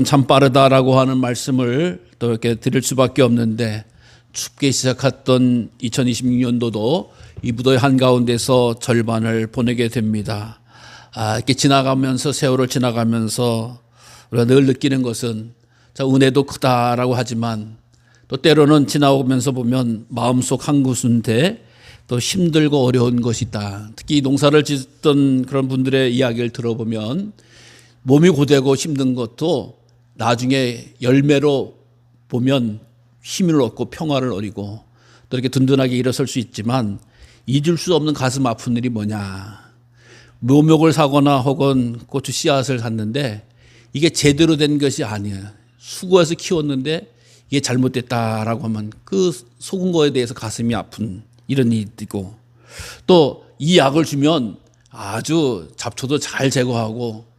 참 빠르다라고 하는 말씀을 또 이렇게 드릴 수밖에 없는데, 춥게 시작했던 2026년도도 이 무더위 한가운데서 절반을 보내게 됩니다. 이렇게 지나가면서, 세월을 지나가면서 우리가 늘 느끼는 것은 은혜도 크다라고 하지만, 또 때로는 지나오면서 보면 마음속 한 구순데 또 힘들고 어려운 것이 있다. 특히 농사를 짓던 그런 분들의 이야기를 들어보면 몸이 고되고 힘든 것도 나중에 열매로 보면 힘을 얻고 평화를 얻고 또 이렇게 든든하게 일어설 수 있지만, 잊을 수 없는 가슴 아픈 일이 뭐냐. 묘목을 사거나 혹은 고추 씨앗을 샀는데 이게 제대로 된 것이 아니에요. 수고해서 키웠는데 이게 잘못됐다라고 하면 그 속은 거에 대해서 가슴이 아픈 이런 일이 있고, 또 이 약을 주면 아주 잡초도 잘 제거하고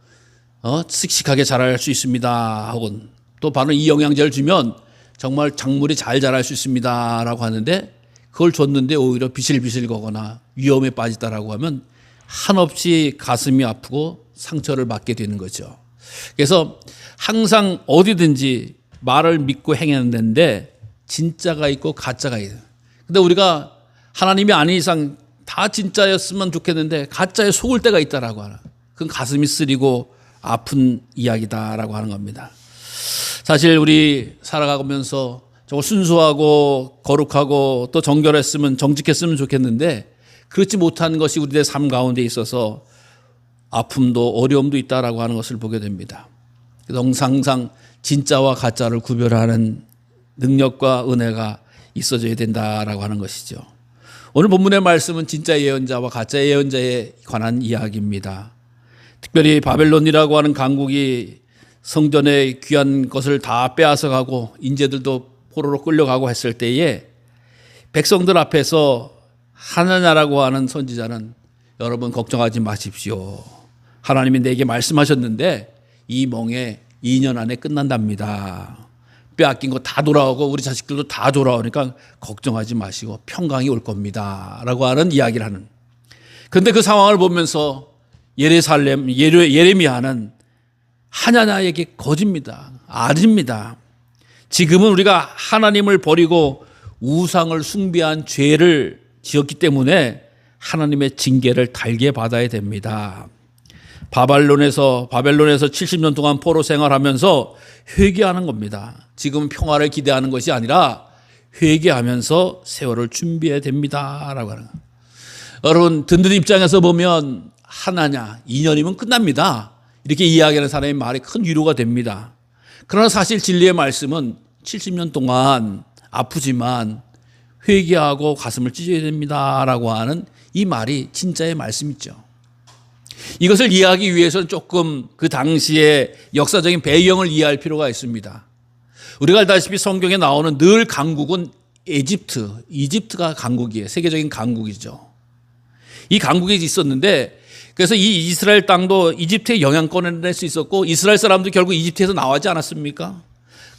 씩씩하게 자랄 수 있습니다. 혹은 또 바로 이 영양제를 주면 정말 작물이 잘 자랄 수 있습니다. 라고 하는데, 그걸 줬는데 오히려 비실비실 거거나 위험에 빠지다라고 하면 한없이 가슴이 아프고 상처를 받게 되는 거죠. 그래서 항상 어디든지 말을 믿고 행했는데 진짜가 있고 가짜가 있어요. 근데 우리가 하나님이 아닌 이상 다 진짜였으면 좋겠는데 가짜에 속을 때가 있다라고 하는, 그건 가슴이 쓰리고 아픈 이야기다라고 하는 겁니다. 사실 우리 살아가면서 정말 순수하고 거룩하고 또 정결했으면, 정직했으면 좋겠는데 그렇지 못한 것이 우리의 삶 가운데 있어서 아픔도 어려움도 있다라고 하는 것을 보게 됩니다. 그래서 항상 진짜와 가짜를 구별하는 능력과 은혜가 있어져야 된다라고 하는 것이죠. 오늘 본문의 말씀은 진짜 예언자와 가짜 예언자에 관한 이야기입니다. 특별히 바벨론이라고 하는 강국이 성전의 귀한 것을 다 빼앗아 가고 인재들도 포로로 끌려가고 했을 때에 백성들 앞에서 하나냐라고 하는 선지자는, 여러분 걱정하지 마십시오. 하나님이 내게 말씀하셨는데 이 멍에 2년 안에 끝난답니다. 빼앗긴 거 다 돌아오고 우리 자식들도 다 돌아오니까 걱정하지 마시고 평강이 올 겁니다. 라고 하는 이야기를 하는. 그런데 그 상황을 보면서 예레미야는 하나냐에게 거짓입니다. 아닙니다. 지금은 우리가 하나님을 버리고 우상을 숭배한 죄를 지었기 때문에 하나님의 징계를 달게 받아야 됩니다. 바벨론에서 70년 동안 포로 생활하면서 회개하는 겁니다. 지금은 평화를 기대하는 것이 아니라 회개하면서 세월을 준비해야 됩니다. 라고 하는 거예요. 여러분, 듣는 입장에서 보면 하나냐 2년이면 끝납니다. 이렇게 이야기하는 사람의 말이 큰 위로가 됩니다. 그러나 사실 진리의 말씀은 70년 동안 아프지만 회개하고 가슴을 찢어야 됩니다. 라고 하는 이 말이 진짜의 말씀이죠. 이것을 이해하기 위해서는 조금 그 당시의 역사적인 배경을 이해할 필요가 있습니다. 우리가 알다시피 성경에 나오는 늘 강국은 이집트가 강국이에요. 세계적인 강국이죠. 이 강국이 있었는데, 그래서 이 이스라엘 땅도 이집트의 영향권을 낼 수 있었고, 이스라엘 사람도 결국 이집트에서 나오지 않았습니까?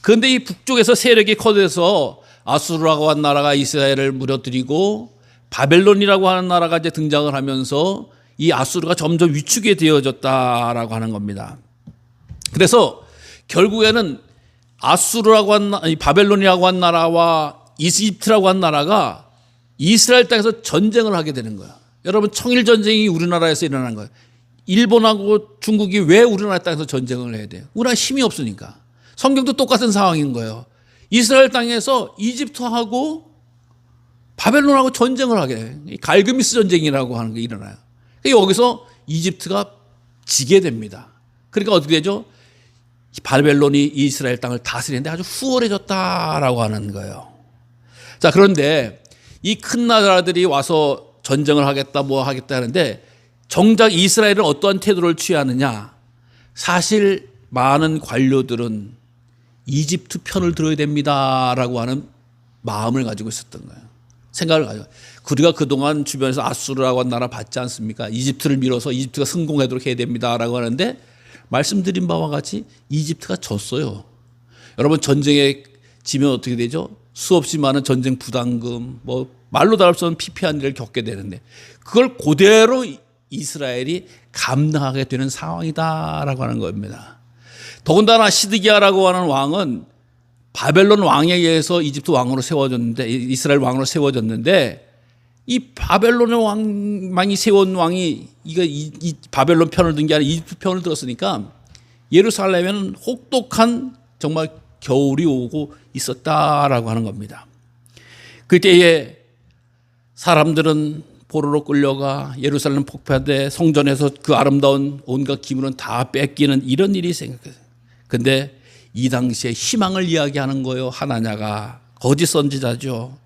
그런데 이 북쪽에서 세력이 커져서 아수르라고 하는 나라가 이스라엘을 무너뜨리고 바벨론이라고 하는 나라가 이제 등장을 하면서 이 아수르가 점점 위축이 되어졌다라고 하는 겁니다. 그래서 결국에는 아수르라고 한 바벨론이라고 한 나라와 이집트라고 한 나라가 이스라엘 땅에서 전쟁을 하게 되는 거예요. 여러분, 청일 전쟁이 우리나라에서 일어난 거예요. 일본하고 중국이 왜 우리나라 땅에서 전쟁을 해야 돼요? 우리나라 힘이 없으니까. 성경도 똑같은 상황인 거예요. 이스라엘 땅에서 이집트하고 바벨론하고 전쟁을 하게 돼요. 갈그미스 전쟁이라고 하는 게 일어나요. 여기서 이집트가 지게 됩니다. 그러니까 어떻게 되죠? 바벨론이 이스라엘 땅을 다스리는데 아주 수월해졌다라고 하는 거예요. 자, 그런데 이 큰 나라들이 와서 전쟁을 하겠다 뭐 하겠다 하는데, 정작 이스라엘은 어떠한 태도를 취하느냐. 사실 많은 관료들은 이집트 편을 들어야 됩니다라고 하는 마음을 가지고 있었던 거예요. 생각을 가지고. 우리가 그동안 주변에서 아수르라고 하는 나라 봤지 않습니까? 이집트를 밀어서 이집트가 성공하도록 해야 됩니다라고 하는데, 말씀드린 바와 같이 이집트가 졌어요. 여러분, 전쟁에 지면 어떻게 되죠? 수없이 많은 전쟁 부담금, 말로 다룰 수 없는 피폐한 일을 겪게 되는데, 그걸 그대로 이스라엘이 감당하게 되는 상황이다라고 하는 겁니다. 더군다나 시드기야라고 하는 왕은 바벨론 왕에 의해서 이집트 왕으로 세워졌는데, 이스라엘 왕으로 세워졌는데, 이 바벨론의 왕이 세운 왕이 이 바벨론 편을 든 게 아니라 이집트 편을 들었으니까 예루살렘에는 혹독한 정말 겨울이 오고 있었다라고 하는 겁니다. 그때에 사람들은 포로로 끌려가 예루살렘 폭파돼 성전에서 그 아름다운 온갖 기물은 다 뺏기는 이런 일이 생겼어요. 근데 이 당시에 희망을 이야기하는 거예요. 하나냐가 거짓 선지자죠.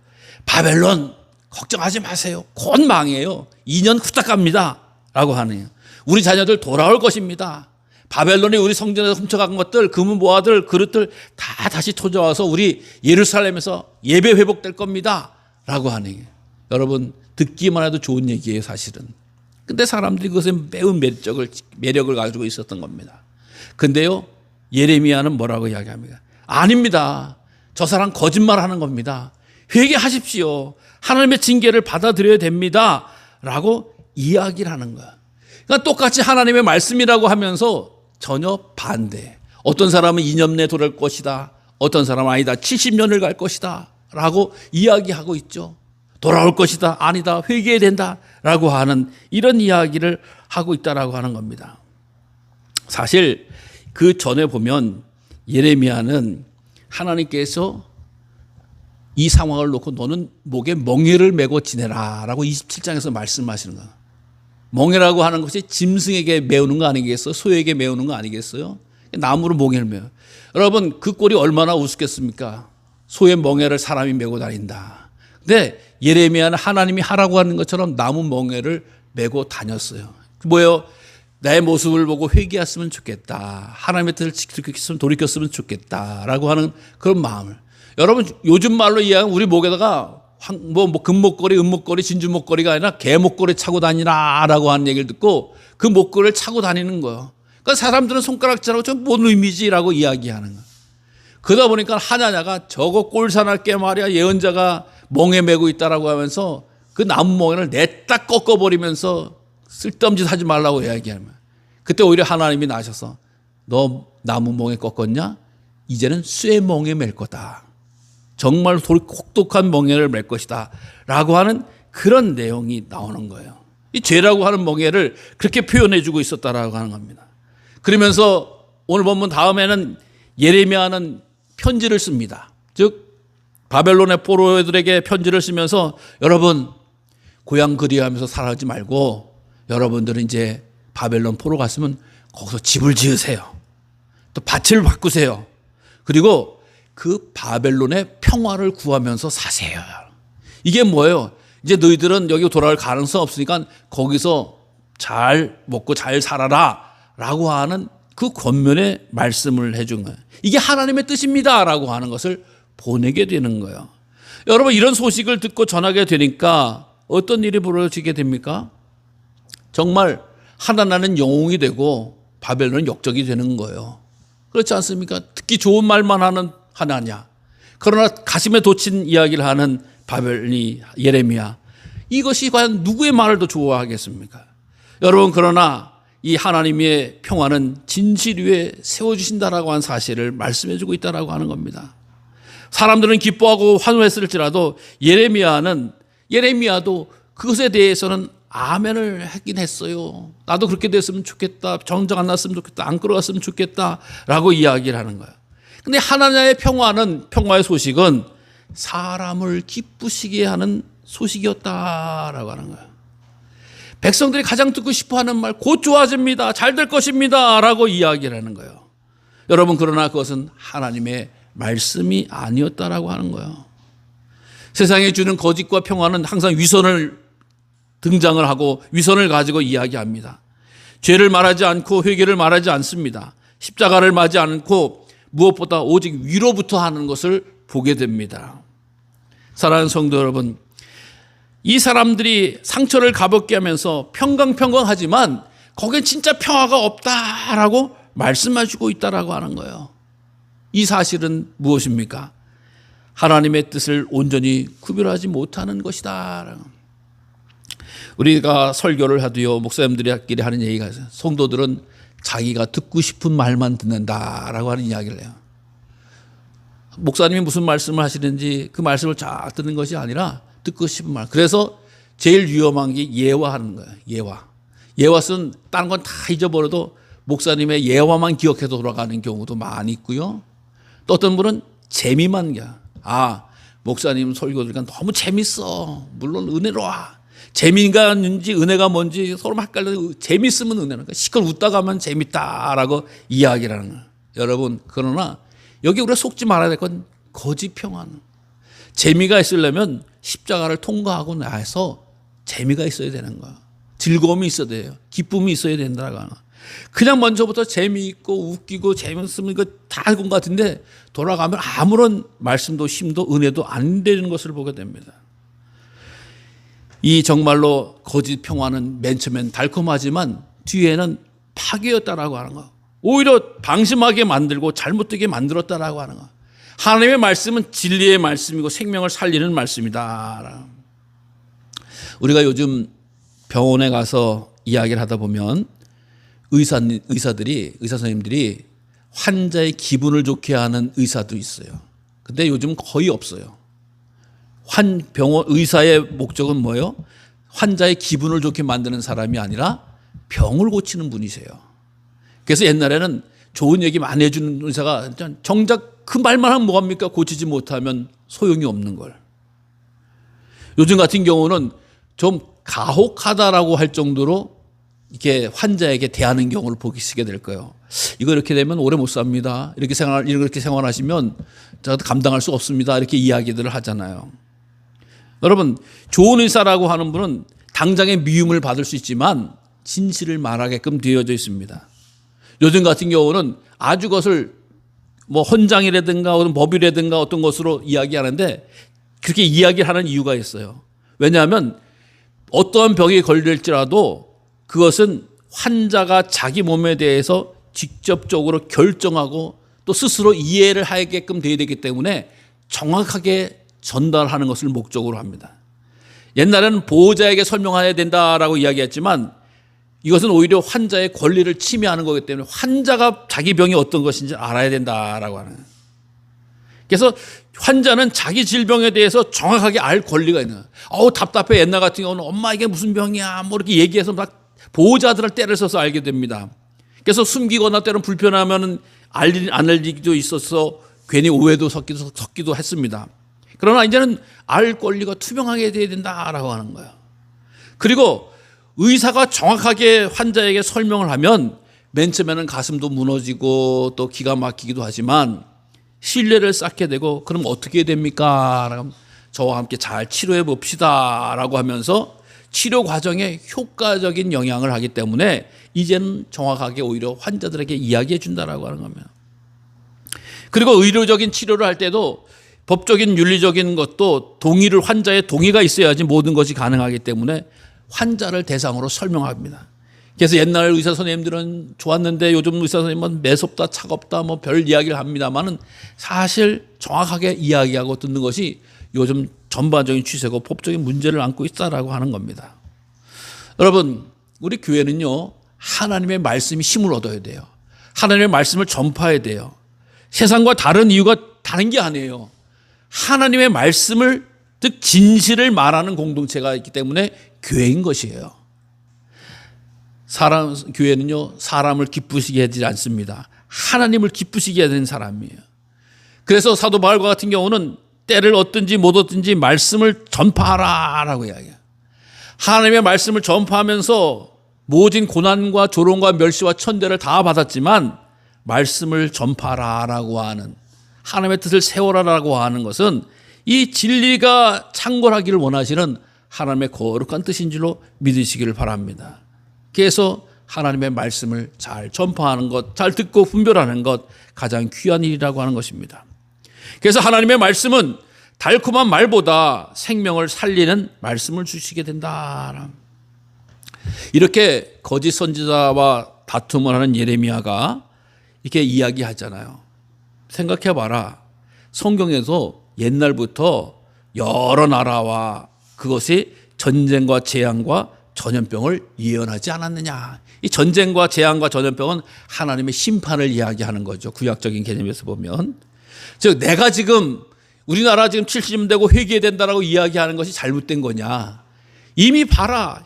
바벨론 걱정하지 마세요. 곧 망해요. 2년 후딱 갑니다. 라고 하네요. 우리 자녀들 돌아올 것입니다. 바벨론이 우리 성전에서 훔쳐간 것들, 금은 보화들, 그릇들 다 다시 찾아와서 우리 예루살렘에서 예배 회복될 겁니다. 라고 하네요. 여러분, 듣기만 해도 좋은 얘기예요, 사실은. 근데 사람들이 그것에 매우 매력을 가지고 있었던 겁니다. 근데요, 예레미야는 뭐라고 이야기합니까? 아닙니다. 저 사람 거짓말 하는 겁니다. 회개하십시오. 하나님의 징계를 받아들여야 됩니다. 라고 이야기를 하는 거야. 그러니까 똑같이 하나님의 말씀이라고 하면서 전혀 반대. 어떤 사람은 2년 내에 돌아올 것이다. 어떤 사람은 아니다. 70년을 갈 것이다. 라고 이야기하고 있죠. 돌아올 것이다. 아니다. 회개해야 된다. 라고 하는 이런 이야기를 하고 있다라고 하는 겁니다. 사실 그 전에 보면 예레미야는 하나님께서 이 상황을 놓고 너는 목에 멍에를 메고 지내라 라고 27장에서 말씀하시는 거예요. 멍에라고 하는 것이 짐승에게 메우는 거 아니겠어요? 소에게 메우는 거 아니겠어요? 나무로 멍에를 메워요. 여러분, 그 꼴이 얼마나 우습겠습니까? 소의 멍에를 사람이 메고 다닌다. 근데 예레미야는 하나님이 하라고 하는 것처럼 나무 멍에를 메고 다녔어요. 뭐예요? 내 모습을 보고 회개했으면 좋겠다. 하나님의 뜻을 지켰으면 돌이켰으면 좋겠다라고 하는 그런 마음을. 여러분, 요즘 말로 이야기하면 우리 목에다가 금목걸이, 은목걸이, 진주목걸이가 아니라 개목걸이 차고 다니라라고 하는 얘기를 듣고 그 목걸이를 차고 다니는 거예요. 그러니까 사람들은 손가락질하고 저 뭔 의미지라고 이야기하는 거예요. 그러다 보니까 하나냐가 저거 꼴사납게 말이야 예언자가 멍에 메고 있다라고 하면서 그 나무 멍에를 냈다 꺾어버리면서 쓸데없는 짓 하지 말라고 이야기하는 거예요. 그때 오히려 하나님이 나셔서 너 나무 멍에 꺾었냐? 이제는 쇠 멍에 맬 거다. 정말 혹독한 멍에를 맬 것이다 라고 하는 그런 내용이 나오는 거예요. 이 죄라고 하는 멍에를 그렇게 표현해 주고 있었다라고 하는 겁니다. 그러면서 오늘 본문 다음에는 예레미야는 편지를 씁니다. 즉 바벨론의 포로들에게 편지를 쓰면서 여러분 고향 그리워하면서 살아가지 말고 여러분들은 이제 바벨론 포로 갔으면 거기서 집을 지으세요. 또 밭을 바꾸세요. 그리고 그 바벨론의 평화를 구하면서 사세요. 이게 뭐예요? 이제 너희들은 여기 돌아갈 가능성 없으니까 거기서 잘 먹고 잘 살아라 라고 하는 그 권면의 말씀을 해준 거예요. 이게 하나님의 뜻입니다 라고 하는 것을 보내게 되는 거예요. 여러분, 이런 소식을 듣고 전하게 되니까 어떤 일이 벌어지게 됩니까? 정말 하나나는 영웅이 되고 바벨론은 역적이 되는 거예요. 그렇지 않습니까? 듣기 좋은 말만 하는 하나냐, 그러나 가슴에 돋친 이야기를 하는 바벨론이 예레미야, 이것이 과연 누구의 말을 더 좋아하겠습니까? 여러분, 그러나 이 하나님의 평화는 진실 위에 세워주신다라고 하는 사실을 말씀해주고 있다라고 하는 겁니다. 사람들은 기뻐하고 환호했을지라도 예레미야도 그것에 대해서는 아멘을 하긴 했어요. 나도 그렇게 됐으면 좋겠다. 정작 안 났으면 좋겠다. 안 끌어갔으면 좋겠다라고 이야기를 하는 거예요. 근데 하나님의 평화의 소식은 사람을 기쁘시게 하는 소식이었다라고 하는 거예요. 백성들이 가장 듣고 싶어하는 말, 곧 좋아집니다. 잘 될 것입니다. 라고 이야기를 하는 거예요. 여러분, 그러나 그것은 하나님의 말씀이 아니었다라고 하는 거예요. 세상에 주는 거짓과 평화는 항상 위선을 등장을 하고 위선을 가지고 이야기합니다. 죄를 말하지 않고 회개를 말하지 않습니다. 십자가를 맞지 않고 무엇보다 오직 위로부터 하는 것을 보게 됩니다. 사랑하는 성도 여러분, 이 사람들이 상처를 가볍게 하면서 평강하지만 거기엔 진짜 평화가 없다라고 말씀해주고 있다라고 하는 거예요. 이 사실은 무엇입니까? 하나님의 뜻을 온전히 구별하지 못하는 것이다. 우리가 설교를 하도요, 목사님들끼리 하는 얘기가 있어요. 성도들은 자기가 듣고 싶은 말만 듣는다라고 하는 이야기를 해요. 목사님이 무슨 말씀을 하시는지 그 말씀을 쫙 듣는 것이 아니라 듣고 싶은 말. 그래서 제일 위험한 게 예화하는 거예요. 예화. 예화는 다른 건 다 잊어버려도 목사님의 예화만 기억해서 돌아가는 경우도 많이 있고요. 또 어떤 분은 재미만 목사님 설교 들으니까 너무 재밌어. 물론 은혜로워. 재미가 뭔지 은혜가 뭔지 서로 헷갈려. 재밌으면 은혜는 거야. 시컷 웃다 가면 재밌다라고 이야기를 하는 거예요. 여러분, 그러나 여기 우리가 속지 말아야 될 건 거짓 평안. 재미가 있으려면 십자가를 통과하고 나서 재미가 있어야 되는 거야. 즐거움이 있어야 돼요. 기쁨이 있어야 된다고 하는 거야. 그냥 먼저부터 재미있고 웃기고 재밌으면 이거 다 알 것 같은데 돌아가면 아무런 말씀도 힘도 은혜도 안 되는 것을 보게 됩니다. 이 정말로 거짓 평화는 맨 처음엔 달콤하지만 뒤에는 파괴였다라고 하는 거. 오히려 방심하게 만들고 잘못되게 만들었다라고 하는 거. 하나님의 말씀은 진리의 말씀이고 생명을 살리는 말씀이다. 우리가 요즘 병원에 가서 이야기를 하다 보면 의사 선생님들이 환자의 기분을 좋게 하는 의사도 있어요. 근데 요즘 거의 없어요. 의사의 목적은 뭐예요? 환자의 기분을 좋게 만드는 사람이 아니라 병을 고치는 분이세요. 그래서 옛날에는 좋은 얘기 많이 해주는 의사가 정작 그 말만 하면 뭐합니까? 고치지 못하면 소용이 없는 걸. 요즘 같은 경우는 좀 가혹하다라고 할 정도로 이렇게 환자에게 대하는 경우를 보시게 될 거예요. 이거 이렇게 되면 오래 못 삽니다. 이렇게 생활하시면 감당할 수 없습니다. 이렇게 이야기들을 하잖아요. 여러분, 좋은 의사라고 하는 분은 당장의 미움을 받을 수 있지만 진실을 말하게끔 되어져 있습니다. 요즘 같은 경우는 아주 그것을 헌장이라든가 법이라든가 어떤 것으로 이야기하는데 그렇게 이야기를 하는 이유가 있어요. 왜냐하면 어떠한 병이 걸릴지라도 그것은 환자가 자기 몸에 대해서 직접적으로 결정하고 또 스스로 이해를 하게끔 되어야 되기 때문에 정확하게 전달하는 것을 목적으로 합니다. 옛날에는 보호자에게 설명해야 된다라고 이야기했지만 이것은 오히려 환자의 권리를 침해하는 거기 때문에 환자가 자기 병이 어떤 것인지 알아야 된다라고 하는 거예요. 그래서 환자는 자기 질병에 대해서 정확하게 알 권리가 있는 거예요. 답답해. 옛날 같은 경우는 엄마 이게 무슨 병이야 이렇게 얘기해서 막 보호자들을 때를 써서 알게 됩니다. 그래서 숨기거나 때로는 불편하면 안 알리기도 있어서 괜히 오해도 섞기도 했습니다. 그러나 이제는 알 권리가 투명하게 돼야 된다라고 하는 거예요. 그리고 의사가 정확하게 환자에게 설명을 하면 맨 처음에는 가슴도 무너지고 또 기가 막히기도 하지만 신뢰를 쌓게 되고 그럼 어떻게 됩니까? 저와 함께 잘 치료해 봅시다 라고 하면서 치료 과정에 효과적인 영향을 하기 때문에 이제는 정확하게 오히려 환자들에게 이야기해 준다라고 하는 겁니다. 그리고 의료적인 치료를 할 때도 법적인 윤리적인 것도 환자의 동의가 있어야지 모든 것이 가능하기 때문에 환자를 대상으로 설명합니다. 그래서 옛날 의사 선생님들은 좋았는데 요즘 의사 선생님은 매섭다 차갑다 별 이야기를 합니다만은 사실 정확하게 이야기하고 듣는 것이 요즘 전반적인 추세고 법적인 문제를 안고 있다라고 하는 겁니다. 여러분, 우리 교회는요 하나님의 말씀이 힘을 얻어야 돼요. 하나님의 말씀을 전파해야 돼요. 세상과 다른 이유가 다른 게 아니에요. 하나님의 말씀을 즉 진실을 말하는 공동체가 있기 때문에 교회인 것이에요. 교회는요 사람을 기쁘시게 하지 않습니다. 하나님을 기쁘시게 하는 사람이에요. 그래서 사도 바울과 같은 경우는 때를 얻든지 못 얻든지 말씀을 전파하라라고 이야기해요. 하나님의 말씀을 전파하면서 모진 고난과 조롱과 멸시와 천대를 다 받았지만 말씀을 전파하라라고 하는 하나님의 뜻을 세워라라고 하는 것은 이 진리가 창궐하기를 원하시는 하나님의 거룩한 뜻인 줄로 믿으시기를 바랍니다. 그래서 하나님의 말씀을 잘 전파하는 것, 잘 듣고 분별하는 것 가장 귀한 일이라고 하는 것입니다. 그래서 하나님의 말씀은 달콤한 말보다 생명을 살리는 말씀을 주시게 된다. 이렇게 거짓 선지자와 다툼을 하는 예레미야가 이렇게 이야기하잖아요. 생각해봐라. 성경에서 옛날부터 여러 나라와 그것이 전쟁과 재앙과 전염병을 예언하지 않았느냐. 이 전쟁과 재앙과 전염병은 하나님의 심판을 이야기하는 거죠. 구약적인 개념에서 보면. 즉 내가 지금 우리나라 지금 70년 되고 회개해야 된다라고 이야기하는 것이 잘못된 거냐. 이미 봐라.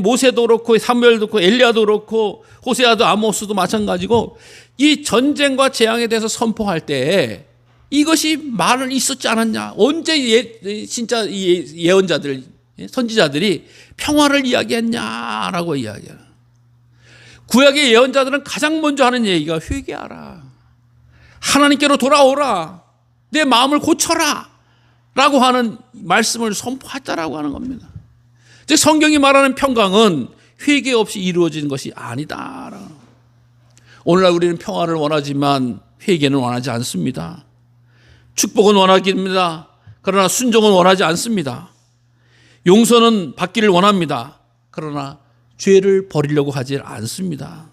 모세도 그렇고 사무엘도 그렇고 엘리야도 그렇고 호세아도 아모스도 마찬가지고 이 전쟁과 재앙에 대해서 선포할 때 이것이 말은 있었지 않았냐. 언제 진짜 예언자들 선지자들이 평화를 이야기했냐라고 이야기해요. 구약의 예언자들은 가장 먼저 하는 얘기가 회개하라. 하나님께로 돌아오라. 내 마음을 고쳐라. 라고 하는 말씀을 선포했다라고 하는 겁니다. 즉 성경이 말하는 평강은 회개 없이 이루어지는 것이 아니다. 오늘날 우리는 평화를 원하지만 회개는 원하지 않습니다. 축복은 원하기입니다. 그러나 순종은 원하지 않습니다. 용서는 받기를 원합니다. 그러나 죄를 버리려고 하지 않습니다.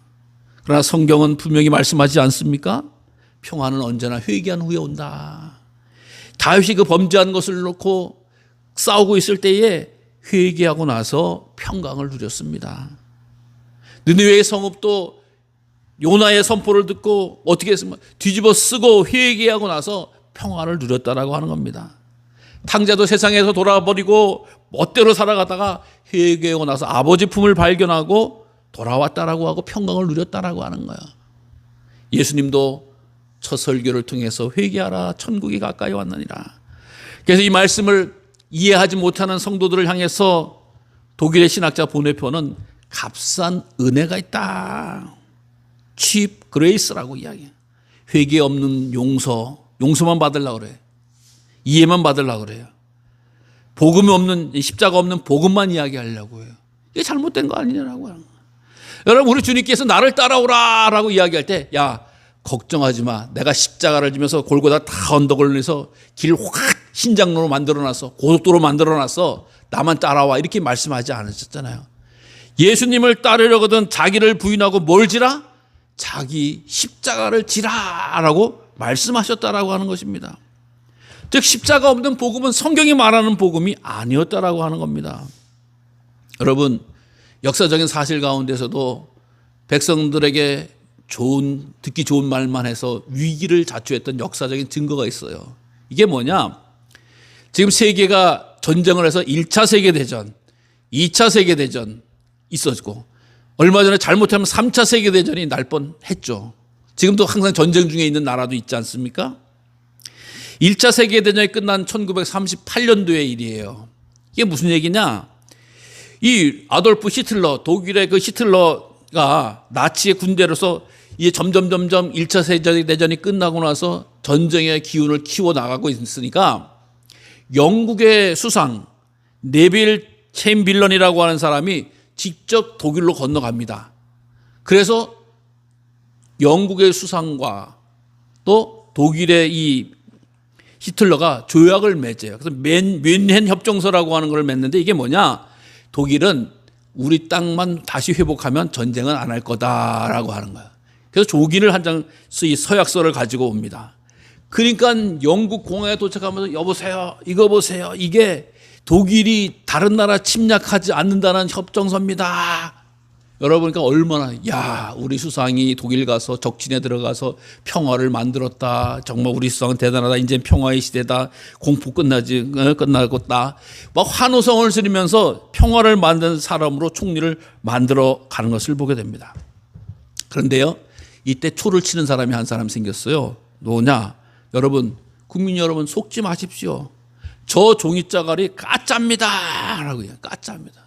그러나 성경은 분명히 말씀하지 않습니까? 평화는 언제나 회개한 후에 온다. 다윗이 그 범죄한 것을 놓고 싸우고 있을 때에 회개하고 나서 평강을 누렸습니다. 느느웨의 성읍도 요나의 선포를 듣고 어떻게 했습니까? 뒤집어 쓰고 회개하고 나서 평화를 누렸다라고 하는 겁니다. 탕자도 세상에서 돌아버리고 멋대로 살아가다가 회개하고 나서 아버지 품을 발견하고 돌아왔다라고 하고 평강을 누렸다라고 하는 거야. 예수님도 첫 설교를 통해서 회개하라 천국이 가까이 왔느니라. 그래서 이 말씀을 이해하지 못하는 성도들을 향해서 독일의 신학자 보네표는 값싼 은혜가 있다. cheap grace라고 이야기해요. 회개 없는 용서만 받으려고 그래요. 이해만 받으려고 그래요. 복음이 없는, 십자가 없는 복음만 이야기하려고 해요. 이게 잘못된 거 아니냐라고 하는 거예요. 여러분, 우리 주님께서 나를 따라오라 라고 이야기할 때, 야, 걱정하지 마. 내가 십자가를 지면서 골고다 다 언덕을 내서 길 확 신장로로 만들어놨어. 고속도로 만들어놨어. 나만 따라와. 이렇게 말씀하지 않으셨잖아요. 예수님을 따르려거든 자기를 부인하고 뭘 지라? 자기 십자가를 지라라고 말씀하셨다라고 하는 것입니다. 즉 십자가 없는 복음은 성경이 말하는 복음이 아니었다라고 하는 겁니다. 여러분, 역사적인 사실 가운데서도 백성들에게 듣기 좋은 말만 해서 위기를 자초했던 역사적인 증거가 있어요. 이게 뭐냐? 지금 세계가 전쟁을 해서 1차 세계대전, 2차 세계대전 있었고 얼마 전에 잘못하면 3차 세계대전이 날 뻔했죠. 지금도 항상 전쟁 중에 있는 나라도 있지 않습니까? 1차 세계대전이 끝난 1938년도의 일이에요. 이게 무슨 얘기냐? 이 아돌프 히틀러, 독일의 그 히틀러가 나치의 군대로서 이제 점점 1차 세계대전이 끝나고 나서 전쟁의 기운을 키워나가고 있으니까 영국의 수상 네빌 챔빌런이라고 하는 사람이 직접 독일로 건너갑니다. 그래서 영국의 수상과 또 독일의 이 히틀러가 조약을 맺어요. 그래서 뮌헨 협정서라고 하는 걸 맺는데 이게 뭐냐? 독일은 우리 땅만 다시 회복하면 전쟁은 안 할 거다라고 하는 거야. 그래서 조기를 한 장 서약서를 가지고 옵니다. 그러니까 영국 공항에 도착하면서 여보세요, 이거 보세요. 이게 독일이 다른 나라 침략하지 않는다는 협정서입니다. 여러분, 그러니까 얼마나, 야, 우리 수상이 독일 가서 적진에 들어가서 평화를 만들었다. 정말 우리 수상은 대단하다. 이제 평화의 시대다. 공포 끝나겠다. 막 환호성을 지르면서 평화를 만든 사람으로 총리를 만들어 가는 것을 보게 됩니다. 그런데요, 이때 초를 치는 사람이 한 사람 생겼어요. 누구냐? 여러분, 국민 여러분, 속지 마십시오. 저 종이자갈이 가짜입니다. 라고 해요. 가짜입니다.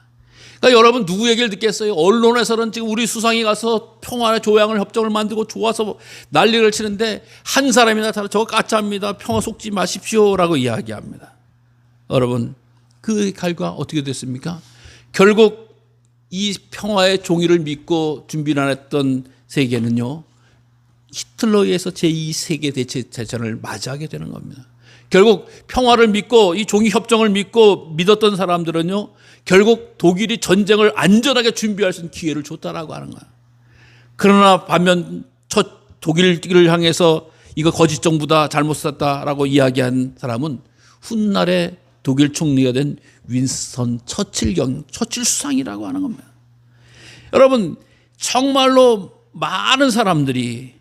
그러니까 여러분, 누구 얘기를 듣겠어요? 언론에서는 지금 우리 수상이 가서 평화의 조약을 협정을 만들고 좋아서 난리를 치는데 한 사람이 나타나 저거 가짜입니다. 평화 속지 마십시오. 라고 이야기합니다. 여러분, 그 결과 어떻게 됐습니까? 결국 이 평화의 종이를 믿고 준비를 안 했던 세계는요, 히틀러에 의해서 제2세계대전을 맞이하게 되는 겁니다. 결국 평화를 믿고 이 종이협정을 믿었던 사람들은요, 결국 독일이 전쟁을 안전하게 준비할 수 있는 기회를 줬다라고 하는 거야. 그러나 반면 첫 독일을 향해서 이거 거짓 정부다, 잘못 썼다라고 이야기한 사람은 훗날에 독일 총리가 된 윈스턴 처칠 수상이라고 하는 겁니다. 여러분, 정말로 많은 사람들이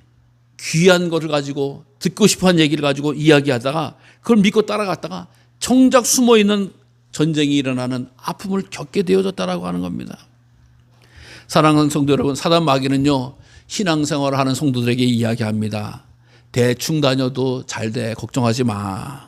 귀한 것을 가지고 듣고 싶어하는 얘기를 가지고 이야기하다가 그걸 믿고 따라갔다가 정작 숨어있는 전쟁이 일어나는 아픔을 겪게 되어졌다라고 하는 겁니다. 사랑하는 성도 여러분, 사단 마귀는요, 신앙생활을 하는 성도들에게 이야기합니다. 대충 다녀도 잘 돼. 걱정하지 마.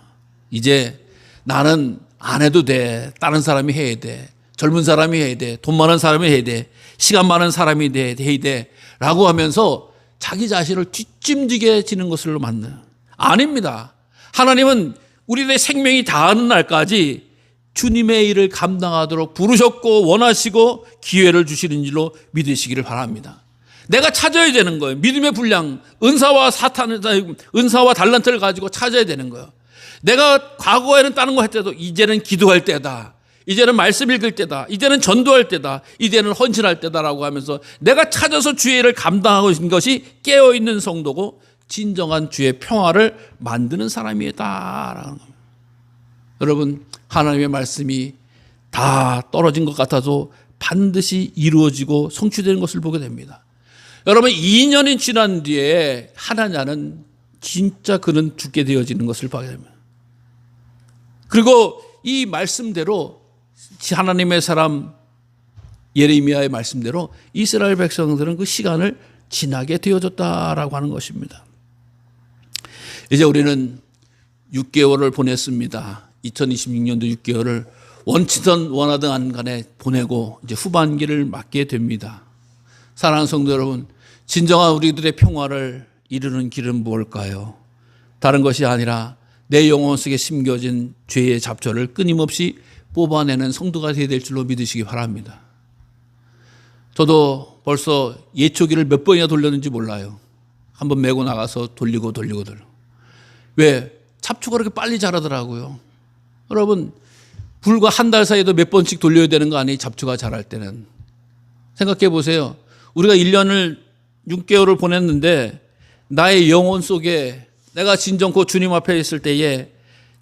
이제 나는 안 해도 돼. 다른 사람이 해야 돼. 젊은 사람이 해야 돼. 돈 많은 사람이 해야 돼. 시간 많은 사람이 해야 돼. 라고 하면서 자기 자신을 뒷짐지게 지는 것을 만나요. 아닙니다. 하나님은 우리의 생명이 다하는 날까지 주님의 일을 감당하도록 부르셨고 원하시고 기회를 주시는 줄로 믿으시기를 바랍니다. 내가 찾아야 되는 거예요. 믿음의 분량, 은사와 달란트를 가지고 찾아야 되는 거예요. 내가 과거에는 다른 거 할 때도 이제는 기도할 때다. 이제는 말씀 읽을 때다. 이제는 전도할 때다. 이제는 헌신할 때다라고 하면서 내가 찾아서 주의 일을 감당하고 있는 것이 깨어있는 성도고 진정한 주의 평화를 만드는 사람이다라는 겁니다. 여러분, 하나님의 말씀이 다 떨어진 것 같아도 반드시 이루어지고 성취되는 것을 보게 됩니다. 여러분, 2년이 지난 뒤에 하나냐는 진짜 그는 죽게 되어지는 것을 보게 됩니다. 그리고 이 말씀대로 하나님의 사람 예레미야의 말씀대로 이스라엘 백성들은 그 시간을 지나게 되어졌다라고 하는 것입니다. 이제 우리는 6개월을 보냈습니다. 2026년도 6개월을 원치든 원하든 안 간에 보내고 이제 후반기를 맞게 됩니다. 사랑하는 성도 여러분, 진정한 우리들의 평화를 이루는 길은 무엇일까요? 다른 것이 아니라 내 영혼 속에 심겨진 죄의 잡초를 끊임없이 뽑아내는 성도가 되어야 될 줄로 믿으시기 바랍니다. 저도 벌써 예초기를 몇 번이나 돌렸는지 몰라요. 한번 메고 나가서 돌리고. 왜? 잡초가 그렇게 빨리 자라더라고요. 여러분, 불과 한 달 사이에도 몇 번씩 돌려야 되는 거 아니에요? 잡초가 자랄 때는. 생각해 보세요. 우리가 1년을 6개월을 보냈는데 나의 영혼 속에 내가 진정코 주님 앞에 있을 때에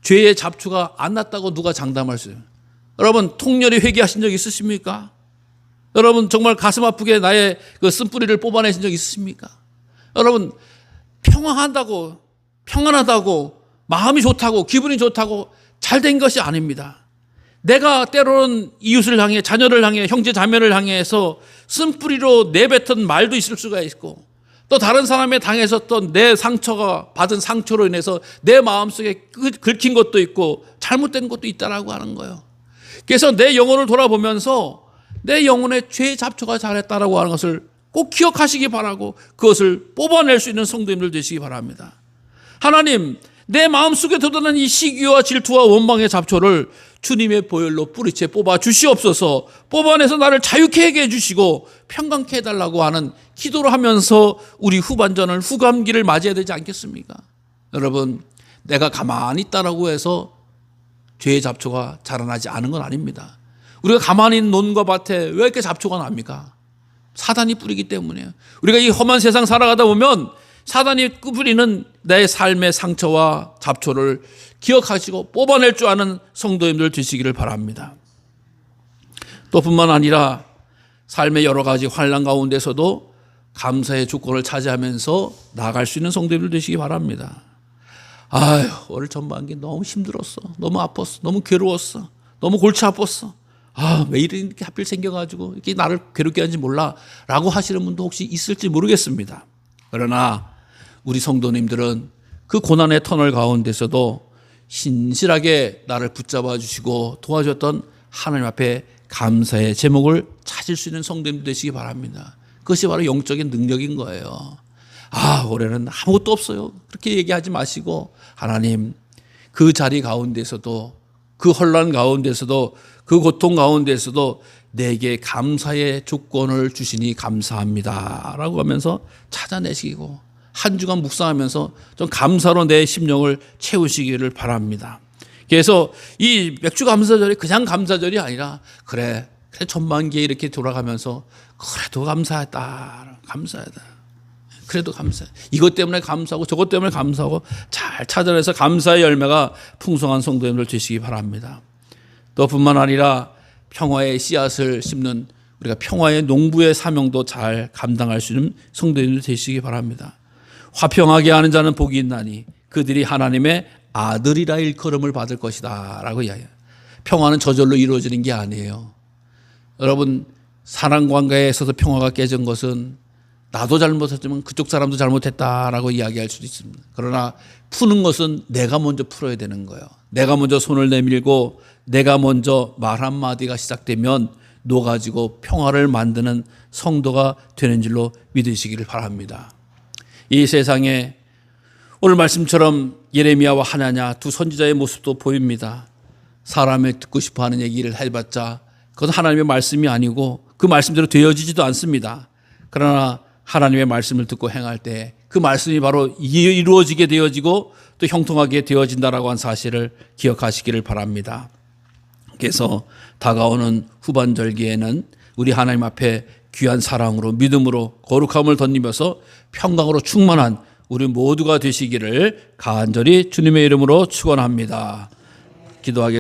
죄의 잡초가 안 났다고 누가 장담할 수 있어요? 여러분, 통렬히 회개하신 적 있으십니까? 여러분, 정말 가슴 아프게 나의 그 쓴뿌리를 뽑아내신 적 있으십니까? 여러분, 평안하다고 마음이 좋다고 기분이 좋다고 잘된 것이 아닙니다. 내가 때로는 이웃을 향해, 자녀를 향해, 형제 자매를 향해서 쓴뿌리로 내뱉은 말도 있을 수가 있고, 또 다른 사람의 당했었던 내 상처가 받은 상처로 인해서 내 마음속에 긁힌 것도 있고 잘못된 것도 있다라고 하는 거예요. 그래서 내 영혼을 돌아보면서 내 영혼의 죄의 잡초가 자랐다라고 하는 것을 꼭 기억하시기 바라고 그것을 뽑아낼 수 있는 성도님들 되시기 바랍니다. 하나님, 내 마음속에 돋아난 이 시기와 질투와 원망의 잡초를 주님의 보혈로 뿌리채 뽑아 주시옵소서. 뽑아내서 나를 자유케 하게 해주시고 평강케 해달라고 하는 기도를 하면서 우리 후반전을 후감기를 맞이해야 되지 않겠습니까? 여러분, 내가 가만히 있다라고 해서 죄의 잡초가 자라나지 않은 건 아닙니다. 우리가 가만히 있는 논과 밭에 왜 이렇게 잡초가 납니까? 사단이 뿌리기 때문이에요. 우리가 이 험한 세상 살아가다 보면 사단이 뿌리는 내 삶의 상처와 잡초를 기억하시고 뽑아낼 줄 아는 성도님들 되시기를 바랍니다. 또 뿐만 아니라 삶의 여러 가지 환난 가운데서도 감사의 조건을 차지하면서 나아갈 수 있는 성도님들 되시기 바랍니다. 아유, 올해 전반기 너무 힘들었어. 너무 아팠어. 너무 괴로웠어. 너무 골치 아팠어. 왜 이렇게 하필 생겨가지고 이렇게 나를 괴롭게 하는지 몰라 라고 하시는 분도 혹시 있을지 모르겠습니다. 그러나 우리 성도님들은 그 고난의 터널 가운데서도 신실하게 나를 붙잡아 주시고 도와줬던 하나님 앞에 감사의 제목을 찾을 수 있는 성도님들 되시기 바랍니다. 그것이 바로 영적인 능력인 거예요. 올해는 아무것도 없어요. 그렇게 얘기하지 마시고, 하나님, 그 자리 가운데서도, 그 혼란 가운데서도, 그 고통 가운데서도 내게 감사의 조건을 주시니 감사합니다 라고 하면서 찾아내시고, 한 주간 묵상하면서 좀 감사로 내 심령을 채우시기를 바랍니다. 그래서 이 맥주 감사절이 그냥 감사절이 아니라 그래 전반기에 이렇게 돌아가면서 그래도 감사했다. 그래도 감사해. 이것 때문에 감사하고 저것 때문에 감사하고 잘 찾아내서 감사의 열매가 풍성한 성도님들 되시기 바랍니다. 또 뿐만 아니라 평화의 씨앗을 심는 우리가 평화의 농부의 사명도 잘 감당할 수 있는 성도님들 되시기 바랍니다. 화평하게 하는 자는 복이 있나니 그들이 하나님의 아들이라 일컬음을 받을 것이다 라고 이야기해요. 평화는 저절로 이루어지는 게 아니에요. 여러분, 사랑 관계에 있어서 평화가 깨진 것은 나도 잘못했지만 그쪽 사람도 잘못했다라고 이야기할 수도 있습니다. 그러나 푸는 것은 내가 먼저 풀어야 되는 거예요. 내가 먼저 손을 내밀고 내가 먼저 말 한마디가 시작되면 녹아지고 평화를 만드는 성도가 되는 줄로 믿으시기를 바랍니다. 이 세상에 오늘 말씀처럼 예레미야와 하나냐 두 선지자의 모습도 보입니다. 사람을 듣고 싶어하는 얘기를 해봤자 그것은 하나님의 말씀이 아니고 그 말씀대로 되어지지도 않습니다. 그러나 하나님의 말씀을 듣고 행할 때 그 말씀이 바로 이루어지게 되어지고 또 형통하게 되어진다라고 한 사실을 기억하시기를 바랍니다. 그래서 다가오는 후반절기에는 우리 하나님 앞에 귀한 사랑으로 믿음으로 거룩함을 덧입어서 평강으로 충만한 우리 모두가 되시기를 간절히 주님의 이름으로 축원합니다. 기도하겠습니다.